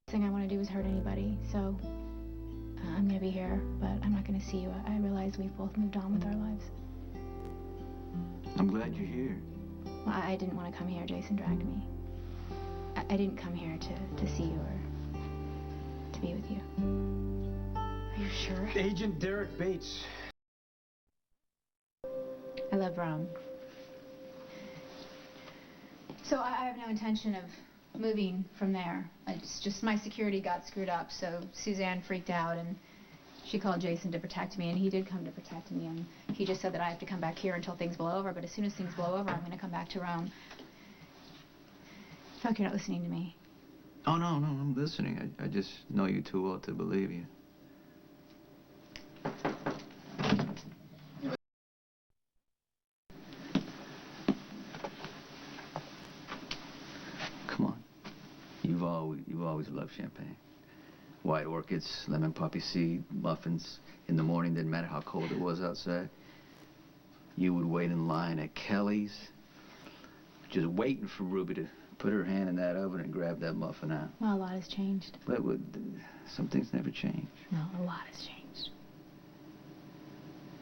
thing I want to do is hurt anybody, so I'm gonna be here, but I'm not gonna see you. I realize we've both moved on with our lives. I'm glad you're here. Well, I didn't want to come here. Jason dragged me. I didn't come here to see you or to be with you. Are you sure? Agent Derek Bates. I love Rome. So I have no intention of moving from there. It's just my security got screwed up, so Suzanne freaked out and she called Jason to protect me, and he did come to protect me, and he just said that I have to come back here until things blow over, but as soon as things blow over, I'm going to come back to Rome. I feel like you're not listening to me. Oh, no, I'm listening. I just know you too well to believe you. Come on. You've always loved champagne. White orchids, lemon poppy seed, muffins in the morning, didn't matter how cold it was outside. You would wait in line at Kelly's, just waiting for Ruby to put her hand in that oven and grab that muffin out. Well, a lot has changed. But some things never change. No, a lot has changed.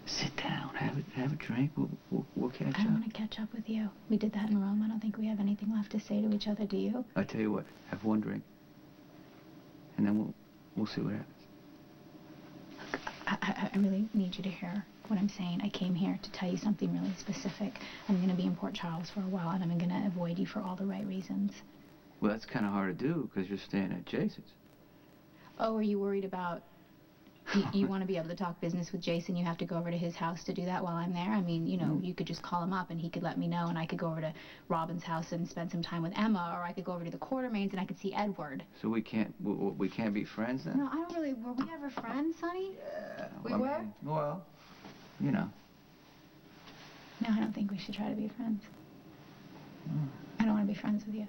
Sit down, have a drink. We'll catch up. I don't want to catch up with you. We did that in Rome. I don't think we have anything left to say to each other, do you? I tell you what, have one drink, and then we'll see what happens. Look, I really need you to hear what I'm saying. I came here to tell you something really specific. I'm going to be in Port Charles for a while, and I'm going to avoid you for all the right reasons. Well, that's kind of hard to do because you're staying at Jason's. Oh, are you worried about... You want to be able to talk business with Jason, you have to go over to his house to do that while I'm there? I mean, you know, you could just call him up and he could let me know, and I could go over to Robin's house and spend some time with Emma, or I could go over to the Quartermains and I could see Edward. So we can't be friends then? No, I don't really... Were we ever friends, Sonny? Yeah. We were? Well, you know. No, I don't think we should try to be friends. I don't want to be friends with you.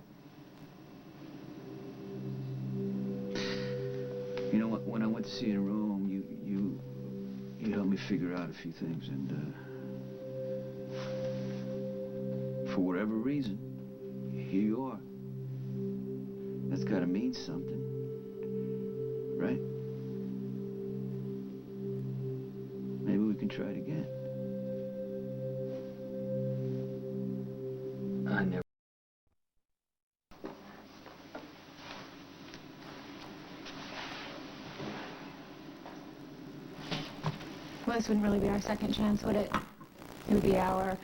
You know what? When I went to see you in Rome, you helped me figure out a few things, and for whatever reason, here you are. That's got to mean something, right? Maybe we can try it again. I never. Well, this wouldn't really be our second chance, would it? It would be our...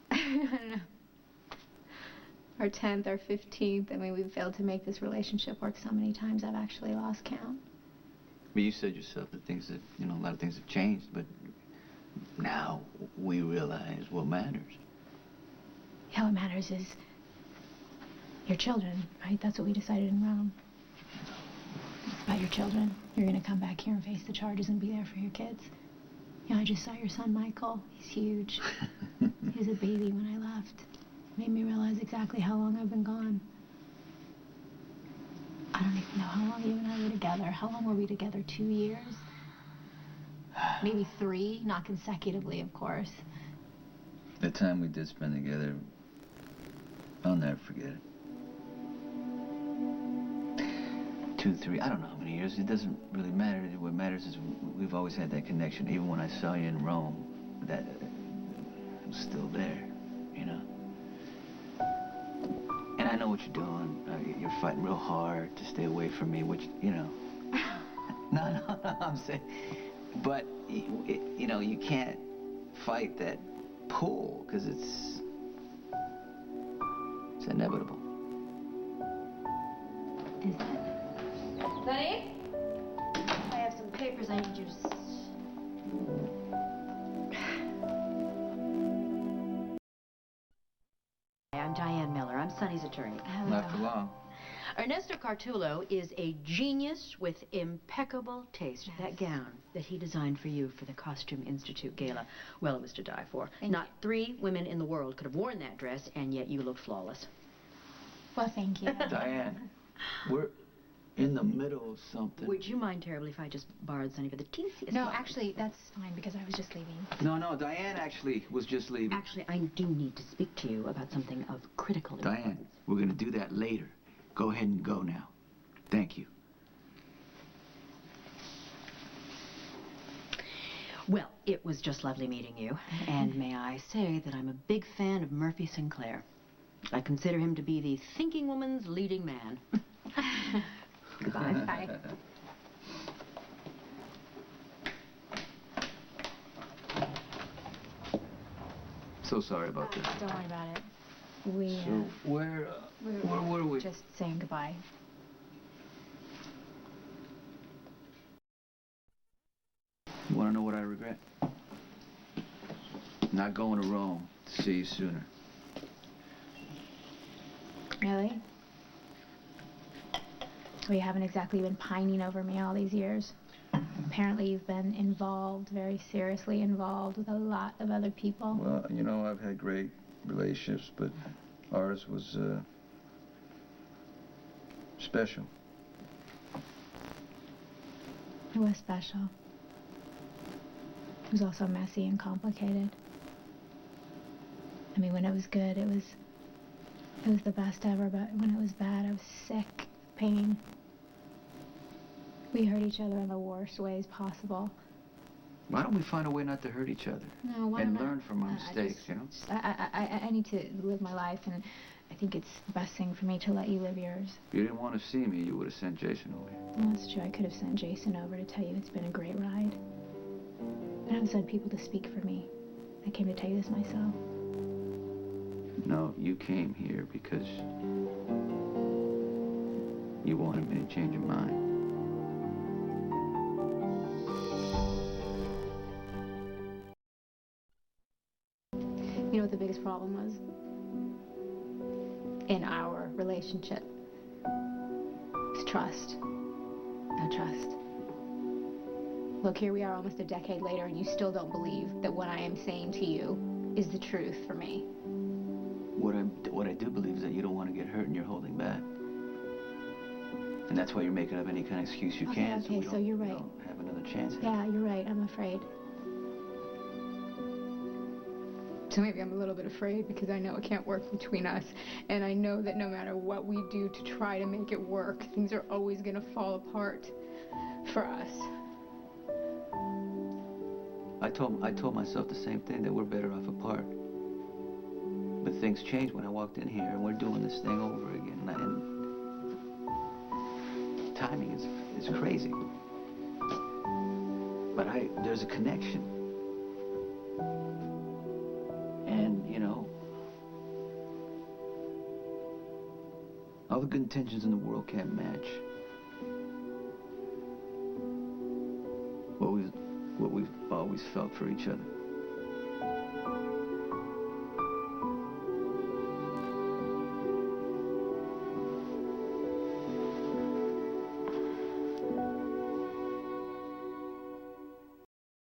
I don't know. Our 10th, our 15th. I mean, we've failed to make this relationship work so many times, I've actually lost count. But you said yourself that a lot of things have changed, but now we realize what matters. Yeah, what matters is your children, right? That's what we decided in Rome. It's about your children. You're going to come back here and face the charges and be there for your kids. You know, I just saw your son, Michael. He's huge. He was a baby when I left. It made me realize exactly how long I've been gone. I don't even know how long you and I were together. How long were we together? 2 years? Maybe 3, not consecutively, of course. The time we did spend together, I'll never forget it. 2, 3, I don't know how many years. It doesn't really matter. What matters is we've always had that connection. Even when I saw you in Rome, that was still there, you know. And I know what you're doing. You're fighting real hard to stay away from me, which, you know. No, I'm saying. But, you know, you can't fight that pull, because it's inevitable. Is it? Sonny? I have some papers I need you to... I'm Diane Miller. I'm Sonny's attorney. Not for long. Ernesto Cartullo is a genius with impeccable taste. Yes. That gown that he designed for you for the Costume Institute Gala, well, it was to die for. Thank Not you. 3 women in the world could have worn that dress, and yet you look flawless. Well, thank you. Diane, we're in the middle of something. Would you mind terribly if I just borrowed Sonny for the teasiest No, moment? actually, that's fine, because I was just leaving. No, Diane actually was just leaving. Actually, I do need to speak to you about something of critical importance. Diane, we're going to do that later. Go ahead and go now. Thank you. Well, it was just lovely meeting you. And may I say that I'm a big fan of Murphy Sinclair. I consider him to be the thinking woman's leading man. Goodbye. Bye. So sorry about this. Don't worry about it. We, So where were we? just saying goodbye. You want to know what I regret? Not going to Rome to see you sooner. Really? Well, you haven't exactly been pining over me all these years. Apparently you've been involved, very seriously involved with a lot of other people. Well, you know, I've had great relationships, but ours was special. It was special. It was also messy and complicated. I mean, when it was good, it was the best ever, but when it was bad, I was sick, pain. We hurt each other in the worst ways possible. Why don't we find a way not to hurt each other? No, why and not? learn from our mistakes, you know? I need to live my life, and I think it's the best thing for me to let you live yours. If you didn't want to see me, you would have sent Jason over here. Well, that's true. I could have sent Jason over to tell you it's been a great ride. I haven't sent people to speak for me. I came to tell you this myself. No, you came here because you wanted me to change your mind. You know what the biggest problem was? In our relationship. It's trust. No trust. Look, here we are almost a decade later, and you still don't believe that what I am saying to you is the truth for me. What I do believe is that you don't want to get hurt and you're holding back. And that's why you're making up any kind of excuse you can. Okay, so you're right. We don't have another chance. Yeah, you're right. I'm afraid. So maybe I'm a little bit afraid because I know it can't work between us. And I know that no matter what we do to try to make it work, things are always going to fall apart for us. I told myself the same thing, that we're better off apart. But things changed when I walked in here, and we're doing this thing over again. And timing is crazy. But there's a connection. And, you know, all the good intentions in the world can't match what we've always felt for each other.